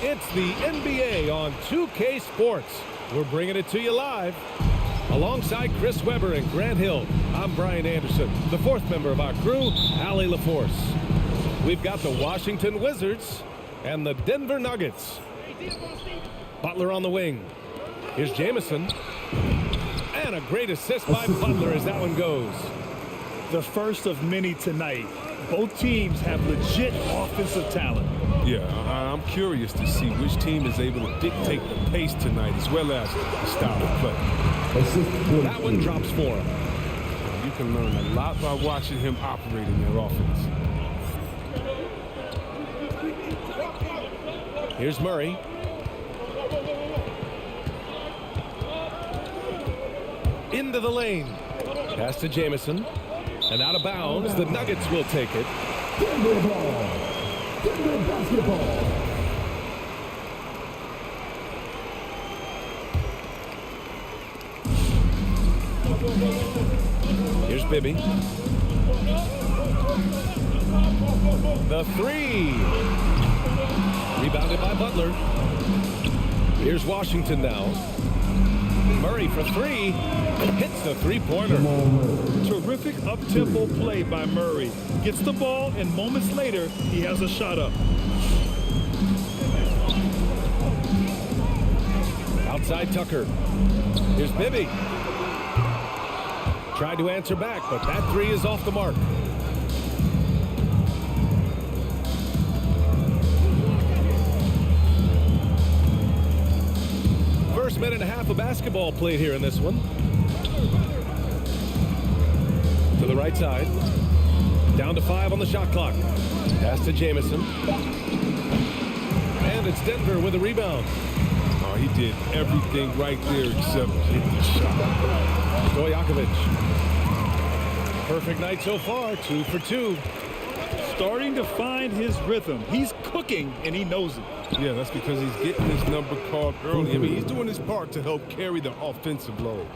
It's the NBA on 2K Sports. We're bringing it to you live. Alongside Chris Webber and Grant Hill, I'm Brian Anderson, the fourth member of our crew, Allie LaForce. We've got the Washington Wizards and the Denver Nuggets. Butler on the wing. Here's Jamison. And a great assist by Butler as that one goes. The first of many tonight. Both teams have legit offensive talent. Yeah, I'm curious to see which team is able to dictate the pace tonight as well as the style of play. That one drops for him. You can learn a lot by watching him operate in their offense. Here's Murray. Into the lane. Pass to Jamison. And out of bounds, the Nuggets will take it. Denver ball. Denver basketball. Here's Bibby. The three. Rebounded by Butler. Here's Washington now. Murray for three. Hits the three-pointer. Terrific up-tempo play by Murray. Gets the ball, and moments later, he has a shot up. Outside Tucker. Here's Bibby. Tried to answer back, but that three is off the mark. First minute and a half of basketball played here in this one. To the right side. Down to 5 on the shot clock. Pass to Jamison. And it's Denver with a rebound. Oh, he did everything right there except hit the shot. Stojakovic. Perfect night so far, 2 for 2. Starting to find his rhythm. He's cooking, and he knows it. Yeah, that's because he's getting his number called early. I mean, he's doing his part to help carry the offensive load.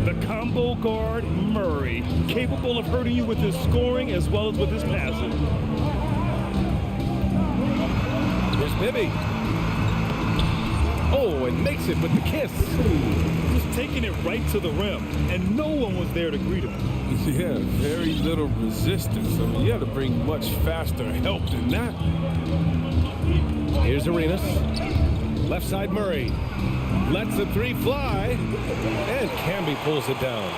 The combo guard, Murray, capable of hurting you with his scoring as well as with his passing. Here's Bibby. Oh, and makes it with the kiss. Just taking it right to the rim, and no one was there to greet him. Yeah, very little resistance. I mean, you had to bring much faster help than that. Here's Arenas. Left side Murray. Lets the three fly. And Camby pulls it down.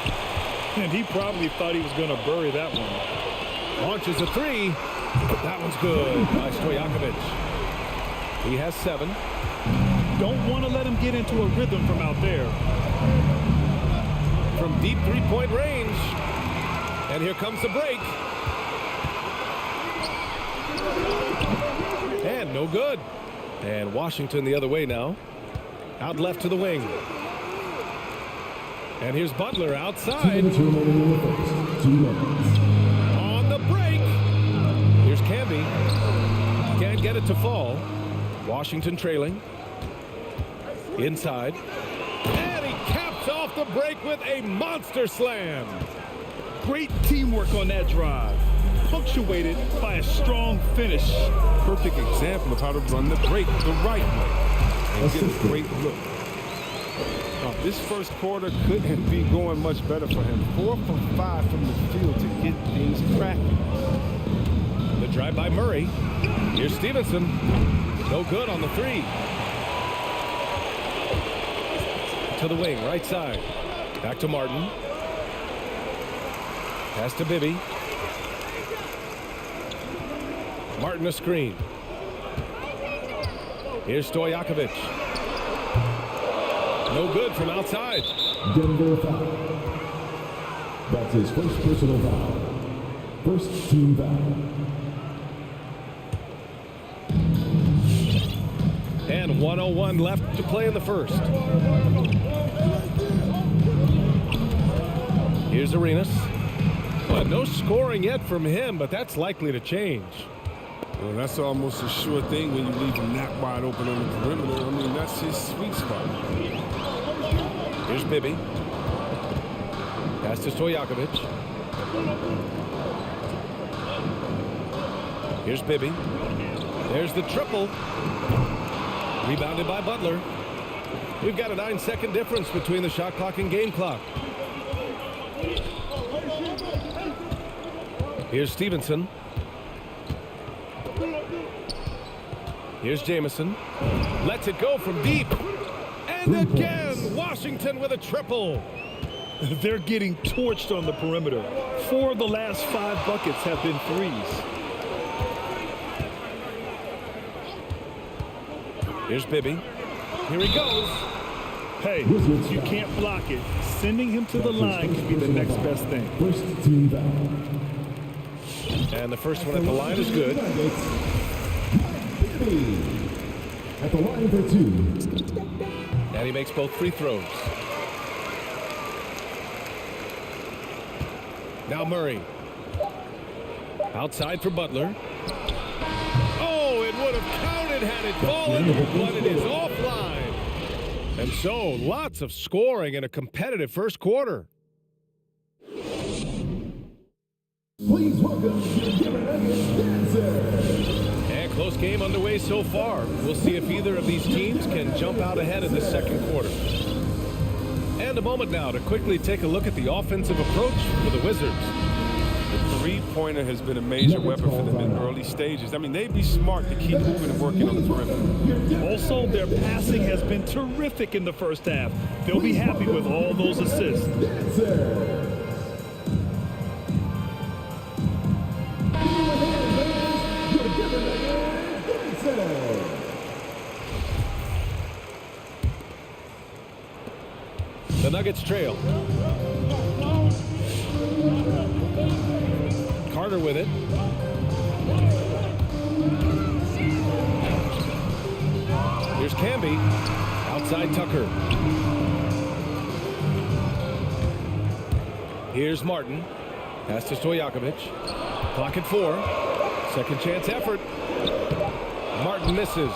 And he probably thought he was going to bury that one. Launches a three. That one's good by Stojakovic. He has 7. Don't want to let him get into a rhythm from out there. From deep three-point range. And here comes the break. And no good. And Washington the other way now. Out left to the wing. And here's Butler outside. On the break. Here's Camby. Can't get it to fall. Washington trailing. Inside. And he caps off the break with a monster slam. Great teamwork on that drive. Punctuated by a strong finish. Perfect example of how to run the break the right way and get a great look. Now, this first quarter couldn't be going much better for him. 4 for 5 from the field to get things cracking. The drive by Murray. Here's Stevenson. No good on the three. To the wing, right side. Back to Martin. Pass to Bibby. Martin a screen. Here's Stojakovic. No good from outside. Denver foul. That's his first personal foul. First team foul. And 1:01 left to play in the first. Here's Arenas. Well, no scoring yet from him, but that's likely to change. Well, that's almost a sure thing when you leave him that wide open on the perimeter. I mean, that's his sweet spot. Here's Bibby. Pass to Stojakovic. Here's Bibby. There's the triple. Rebounded by Butler. We've got a 9-second difference between the shot clock and game clock. Here's Stevenson. Here's Jamison. Lets it go from deep. And again, Washington with a triple. They're getting torched on the perimeter. 4 of the last 5 buckets have been threes. Here's Bibby. Here he goes. Hey, you can't block it. Sending him to the line could be the next best thing. First team foul. And the first one at the line is good. At the line for 2. And he makes both free throws. Now Murray. Outside for Butler. Oh, it would have counted had it fallen, but it is offline. And so, lots of scoring in a competitive first quarter. Please welcome your dancers. And close game underway so far. We'll see if either of these teams can jump out ahead in the second quarter. And a moment now to quickly take a look at the offensive approach for the Wizards. The three-pointer has been a major weapon for them in early stages. I mean, they'd be smart to keep moving and working on the perimeter. Also, their passing has been terrific in the first half. They'll be happy with all those assists. The Nuggets trail. Carter with it. Here's Camby. Outside Tucker. Here's Martin. Pass to Stojakovic. Clock at 4. Second chance effort. Martin misses.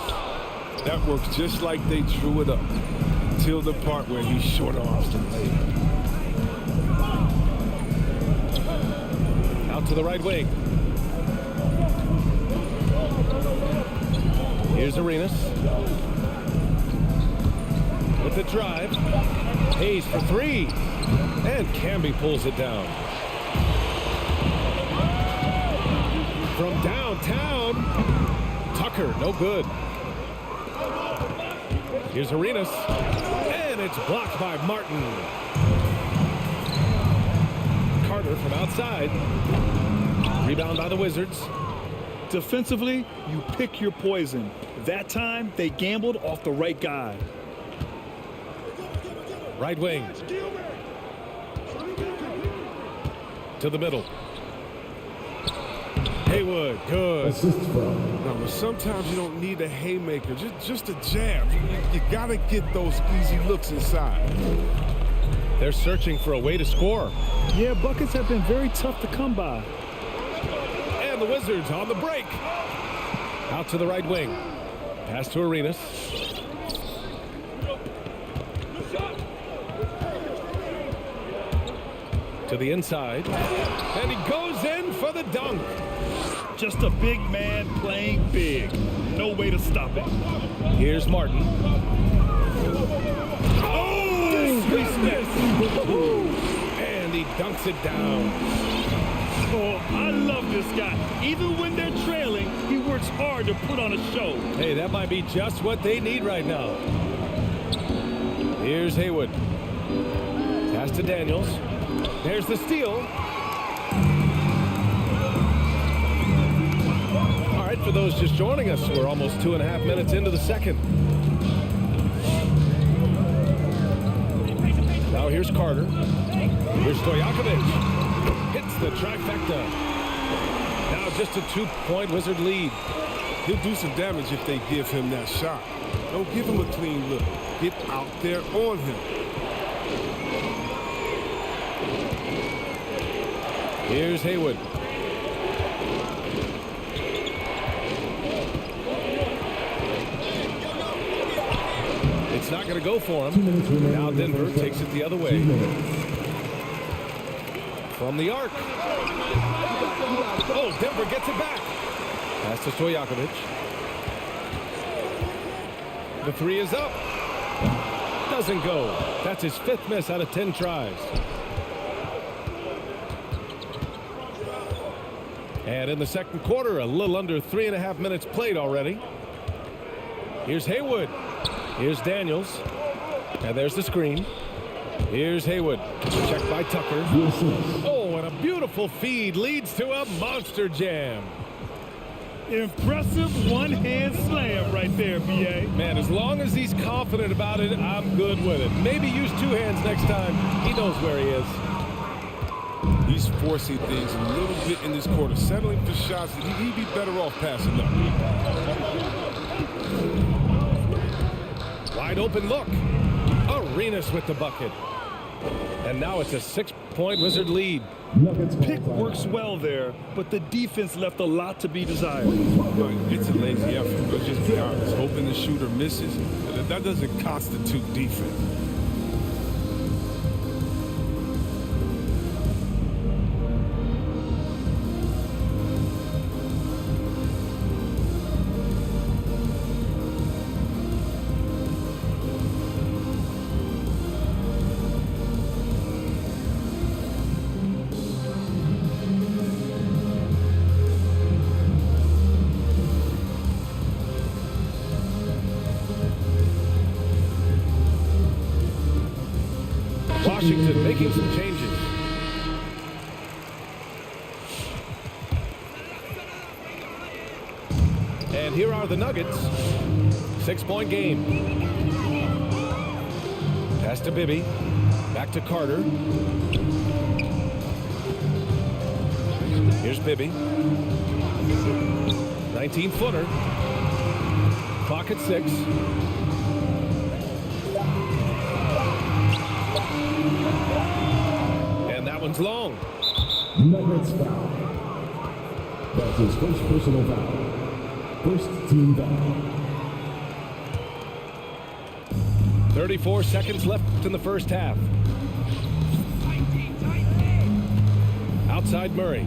That works just like they drew it up. Till the part where he short arms the layup. Out to the right wing. Here's Arenas. With the drive. Hayes for 3. And Camby pulls it down. From downtown. Tucker, no good. Here's Arenas. And it's blocked by Martin. Carter from outside. Rebound by the Wizards. Defensively, you pick your poison. That time, they gambled off the right guy. Right wing. To the middle. Haywood, good. Assist from. No, but sometimes you don't need a haymaker, just a jab. You gotta get those easy looks inside. They're searching for a way to score. Yeah, buckets have been very tough to come by. And the Wizards on the break. Out to the right wing. Pass to Arenas. To the inside. And he goes in for the dunk. Just a big man playing big. No way to stop it. Here's Martin. Oh! And he dunks it down. Oh, I love this guy. Even when they're trailing, he works hard to put on a show. Hey, that might be just what they need right now. Here's Haywood. Pass to Daniels. There's the steal. All right, for those just joining us, we're almost 2.5 minutes into the second. Now Now here's Carter. Here's Stojakovic. Hits the trifecta. Now just a 2-point Wizard lead. He'll do some damage if they give him that shot. Don't give him a clean look. Get out there on him. Here's Haywood. It's not going to go for him. Now Denver takes it the other way. From the arc. Oh, Denver gets it back. Pass to Stojakovic. The three is up. Doesn't go. That's his 5th miss out of 10 tries. And in the second quarter, a little under 3.5 minutes played already. Here's Haywood. Here's Daniels. And there's the screen. Here's Haywood. Checked by Tucker. Oh, and a beautiful feed leads to a monster jam. Impressive one-hand slam right there, B.A. Man, as long as he's confident about it, I'm good with it. Maybe use 2 hands next time. He knows where he is. He's forcing things a little bit in this quarter, settling for shots that he'd be better off passing up. Wide open look. Arenas with the bucket. And now it's a 6-point Wizard lead. Pick works well there, but the defense left a lot to be desired. It's a lazy effort. Let's just be honest. Hoping the shooter misses, that doesn't constitute defense. Washington making some changes. And here are the Nuggets. 6-point game. Pass to Bibby. Back to Carter. Here's Bibby. 19-footer. Clock at 6. And that one's long. Nuggets foul. That's his first personal foul. First team foul. 34 seconds left in the first half. Outside Murray.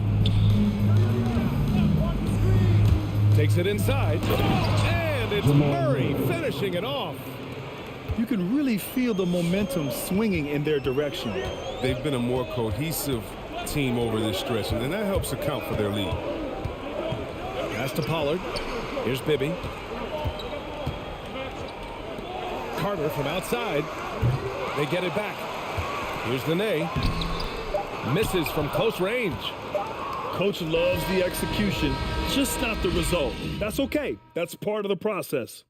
Takes it inside. And it's Murray finishing it off. You can really feel the momentum swinging in their direction. They've been a more cohesive team over this stretch, and that helps account for their lead. Pass to Pollard. Here's Bibby. Carter from outside. They get it back. Here's Nene. Misses from close range. Coach loves the execution, just not the result. That's okay. That's part of the process.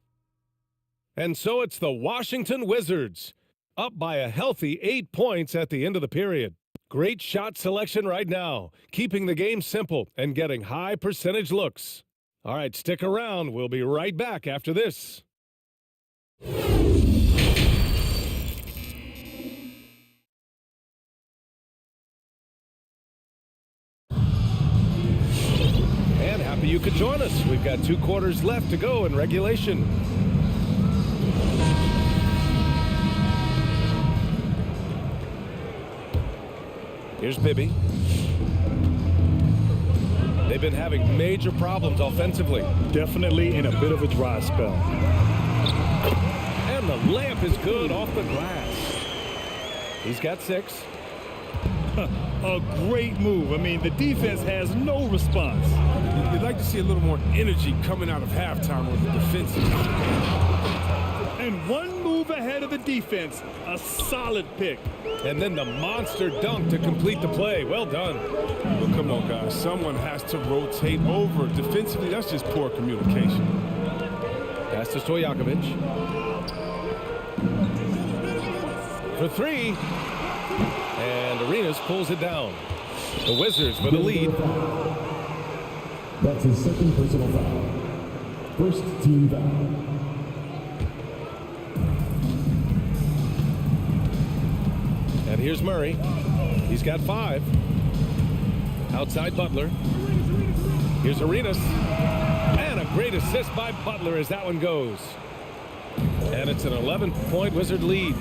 And so it's the Washington Wizards, up by a healthy 8 points at the end of the period. Great shot selection right now, keeping the game simple and getting high percentage looks. All right, stick around. We'll be right back after this. And happy you could join us. We've got 2 quarters left to go in regulation. Here's Bibby. They've been having major problems offensively. Definitely in a bit of a dry spell. And the layup is good off the glass. He's got 6. A great move. I mean, the defense has no response. You'd like to see a little more energy coming out of halftime on the defensive. And one move ahead of the defense. A solid pick. And then the monster dunk to complete the play. Well done. Well, come on, guys. Someone has to rotate over. Defensively, that's just poor communication. Pass to Stojakovic. For 3. And Arenas pulls it down. The Wizards with a lead. That's his second personal foul. First team foul. And here's Murray. He's got 5. Outside Butler. Here's Arenas. And a great assist by Butler as that one goes. And it's an 11-point Wizard lead.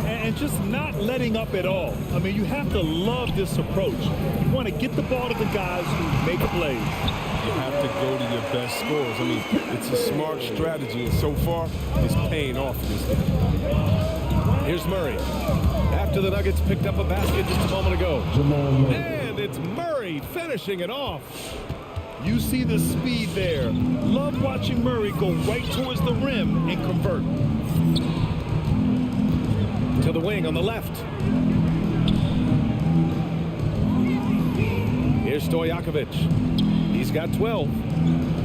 And just not letting up at all. I mean, you have to love this approach. You want to get the ball to the guys who make plays. You have to go to your best scorers. I mean, it's a smart strategy, and so far, it's paying off this game. Here's Murray. After the Nuggets picked up a basket just a moment ago. And it's Murray finishing it off. You see the speed there. Love watching Murray go right towards the rim and convert. To the wing on the left. Here's Stojakovic. He's got 12.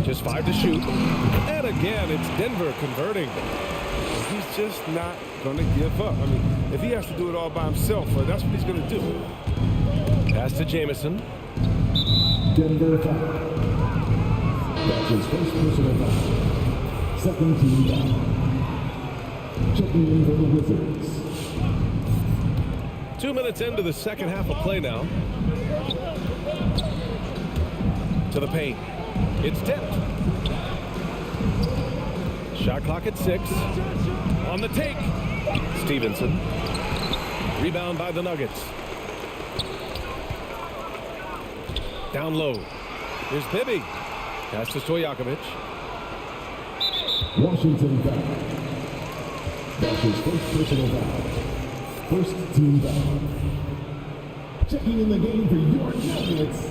Just 5 to shoot. And again, it's Denver converting. He's just not going to give up. I mean, if he has to do it all by himself, that's what he's going to do. Pass to Jamison. Denver foul. That's his first personal foul. Second team foul. Checking in for the Wizards. 2 minutes into the second half of play now. To the paint. It's tipped. Shot clock at 6. On the take. Stevenson. Rebound by the Nuggets. Down low. Here's Bibby. Pass to Stojakovic. Washington foul. That's his first personal foul. First team foul. Checking in the game for your Nuggets.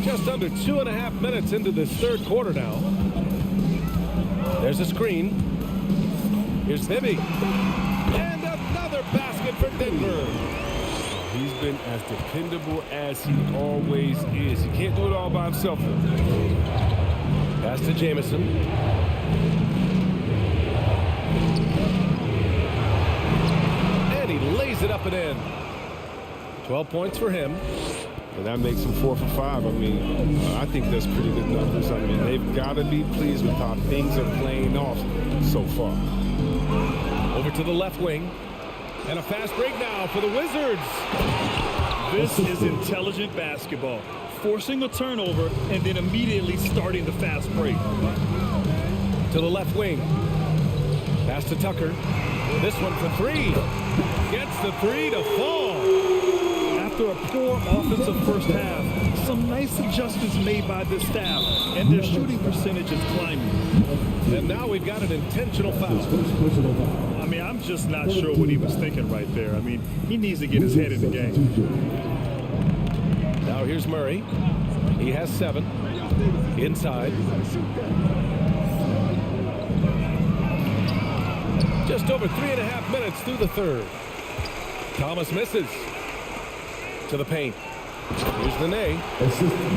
Just under 2.5 minutes into this third quarter now. There's a screen. Here's Bibby. And another basket for Denver. He's been as dependable as he always is. He can't do it all by himself. Pass to Jamison. And he lays it up and in. 12 points for him. And that makes him 4 for 5. I mean, I think that's pretty good numbers. I mean, they've got to be pleased with how things are playing off so far. Over to the left wing. And a fast break now for the Wizards. This is intelligent basketball. Forcing a turnover and then immediately starting the fast break. To the left wing. Pass to Tucker. This one for 3. Gets the 3 to fall. After a poor offensive first half, some nice adjustments made by this staff, and their shooting percentage is climbing. And now we've got an intentional foul. I mean, I'm just not sure what he was thinking right there. I mean, he needs to get his head in the game. Now here's Murray. He has 7. Inside. Just over 3.5 minutes through the third. Thomas misses. To the paint. Here's the Nene.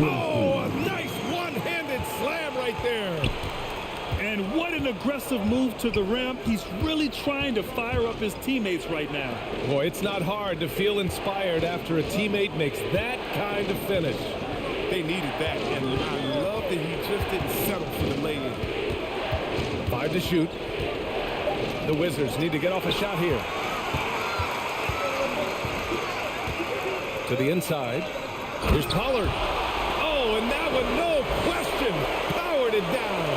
Oh, a nice one-handed slam right there. And what an aggressive move to the rim. He's really trying to fire up his teammates right now. Boy, it's not hard to feel inspired after a teammate makes that kind of finish. They needed that, and I love that he just didn't settle for the lay-in. 5 to shoot. The Wizards need to get off a shot here. To the inside. Here's Pollard. Oh, and that one, no question, powered it down.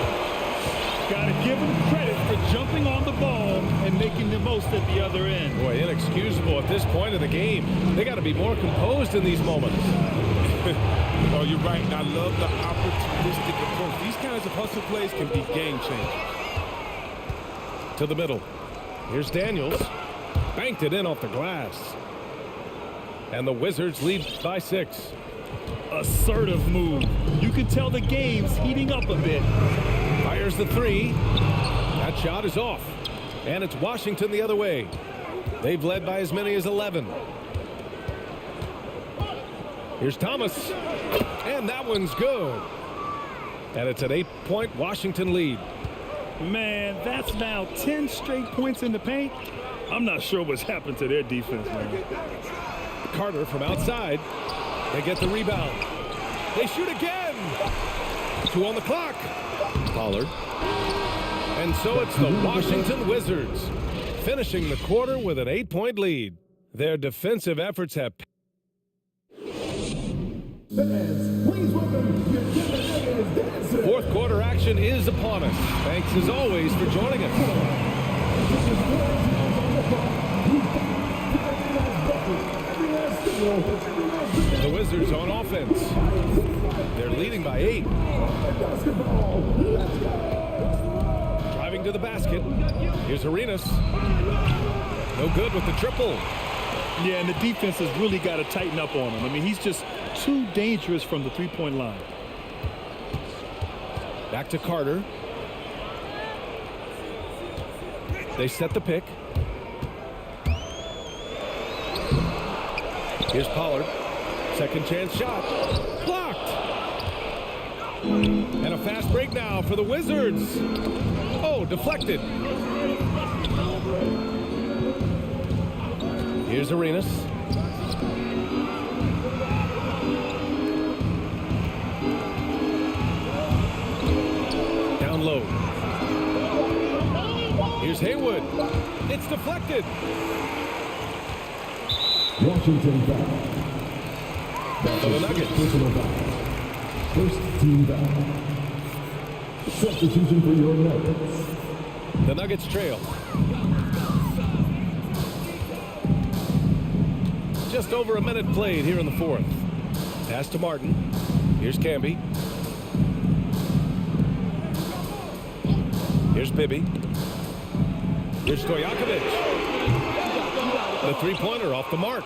Got to give him credit for jumping on the ball and making the most at the other end. Boy, inexcusable at this point of the game. They got to be more composed in these moments. Oh, you're right, and I love the opportunistic approach. These kinds of hustle plays can be game changers. To the middle. Here's Daniels. Banked it in off the glass. And the Wizards lead by 6. Assertive move. You can tell the game's heating up a bit. Fires the 3. That shot is off. And it's Washington the other way. They've led by as many as 11. Here's Thomas. And that one's good. And it's an 8-point Washington lead. Man, that's now 10 straight points in the paint. I'm not sure what's happened to their defense, man. Carter from outside. They get the rebound. They shoot again. 2 on the clock. Pollard. And so it's the Washington Wizards finishing the quarter with an 8-point lead. Their defensive efforts have... Fourth quarter action is upon us. Thanks as always for joining us. The Wizards on offense. They're leading by 8. Driving to the basket. Here's Arenas. No good with the triple. Yeah, and the defense has really got to tighten up on him. I mean, he's just too dangerous from the three-point line. Back to Carter. They set the pick. Here's Pollard. Second chance shot. Blocked. And a fast break now for the Wizards. Oh, deflected. Here's Arenas. Down low. Here's Haywood. It's deflected. Washington foul. For the Nuggets. Personal foul. First team foul. Substitution for your Nuggets. The Nuggets trail. Just over a minute played here in the fourth. Pass to Martin. Here's Camby. Here's Bibby. Here's Stojakovic. The three-pointer off the mark.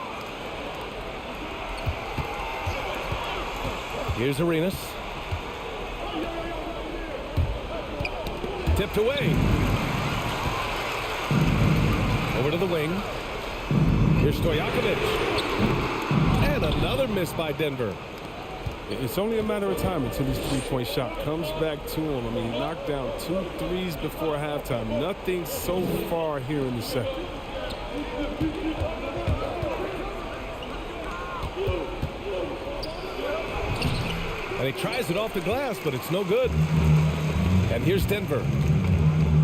Here's Arenas. Tipped away. Over to the wing. Here's Stojakovic. And another miss by Denver. It's only a matter of time until his three-point shot comes back to him. I mean, he knocked down 2 threes before halftime. Nothing so far here in the second. And he tries it off the glass, but it's no good. And here's Denver.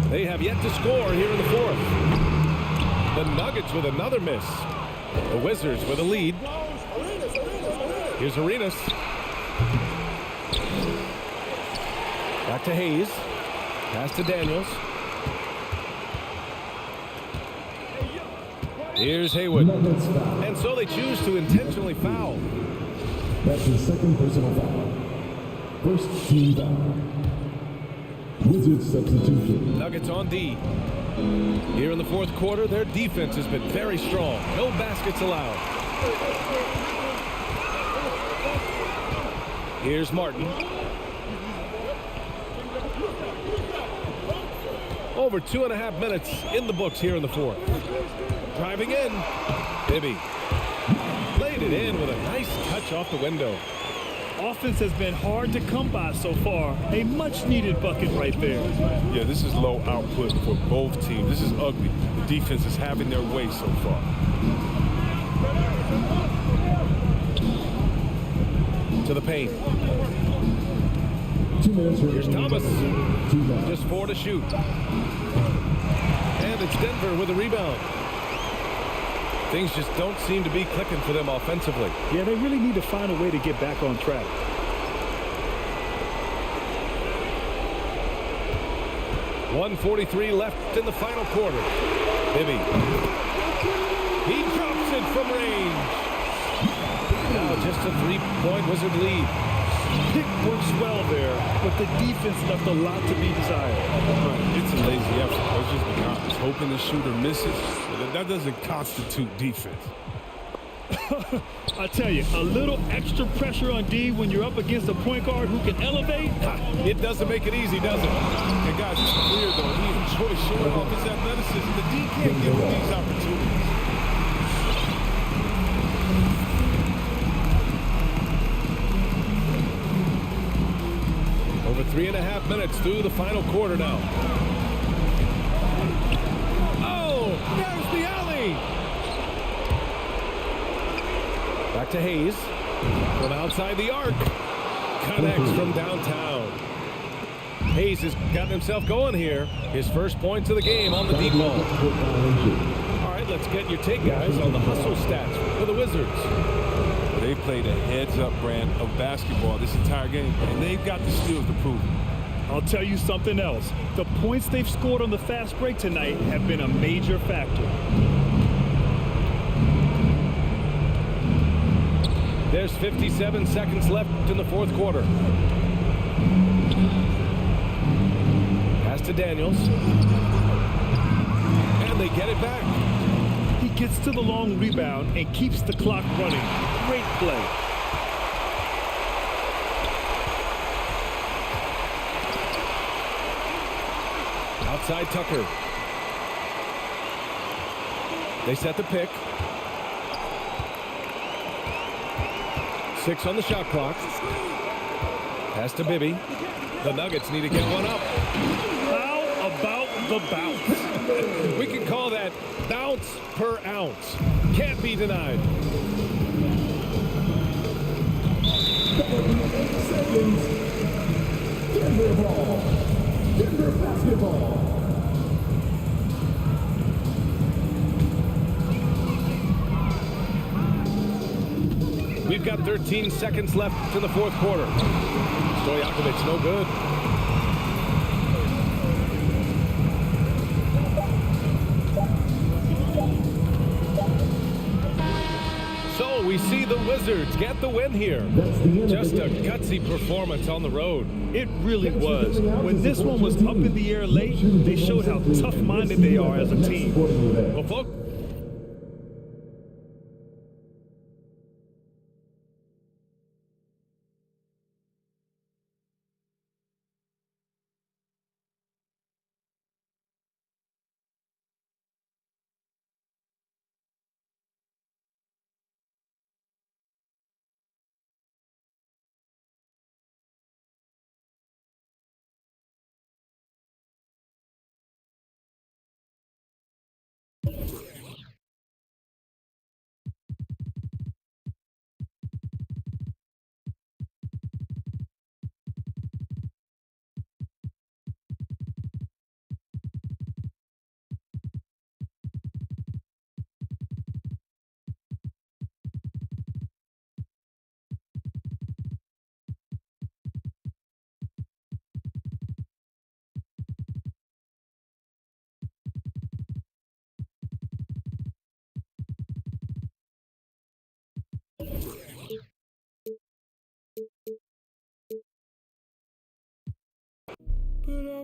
They have yet to score here in the fourth. The Nuggets with another miss. The Wizards with a lead. Here's Arenas. Back to Hayes. Pass to Daniels. Here's Haywood. And so they choose to intentionally foul. That's his second personal foul. First team foul. Wizards substitution. Nuggets on D. Here in the fourth quarter, their defense has been very strong. No baskets allowed. Here's Martin. Over 2.5 minutes in the books here in the fourth. Driving in. Bibby. Laid it in with a nice touch off the window. Offense has been hard to come by so far. A much-needed bucket right there. Yeah, this is low output for both teams. This is ugly. The defense is having their way so far. To the paint. 2 minutes Here's remaining. Thomas. 2 minutes. Just 4 to shoot. And it's Denver with a rebound. Things just don't seem to be clicking for them offensively. Yeah, they really need to find a way to get back on track. .143 left in the final quarter. Bibby. He drops it from range. Now just a 3-point Wizard lead. Pick works well there, but the defense left a lot to be desired. It's a lazy effort. Let's just be honest. Hoping the shooter misses, that doesn't constitute defense. I tell you, a little extra pressure on D when you're up against a point guard who can elevate. It doesn't make it easy, does it? And guys, it's clear though, he enjoys showing off his athleticism. The D can't give him these opportunities. Over 3.5 minutes through the final quarter now. Oh, there's the lead. Back to Hayes. From outside the arc. Connects from downtown. Hayes has gotten himself going here. His first points of the game on the deep ball. All right, let's get your take, guys, on the hustle stats for the Wizards. They played a heads-up brand of basketball this entire game, and they've got the skills to prove it. I'll tell you something else. The points they've scored on the fast break tonight have been a major factor. There's 57 seconds left in the fourth quarter. Pass to Daniels. And they get it back. He gets to the long rebound and keeps the clock running. Great play. Outside Tucker. They set the pick. 6 on the shot clock. Pass to Bibby. The Nuggets need to get one up. How about the bounce? We can call that bounce per ounce. Can't be denied. 8 seconds. Denver ball. Denver basketball. We've got 13 seconds left in the fourth quarter. Stojakovic, no good. So we see the Wizards get the win here. Just a gutsy performance on the road. It really was. When this one was up in the air late, they showed how tough-minded they are as a team. Well, folks,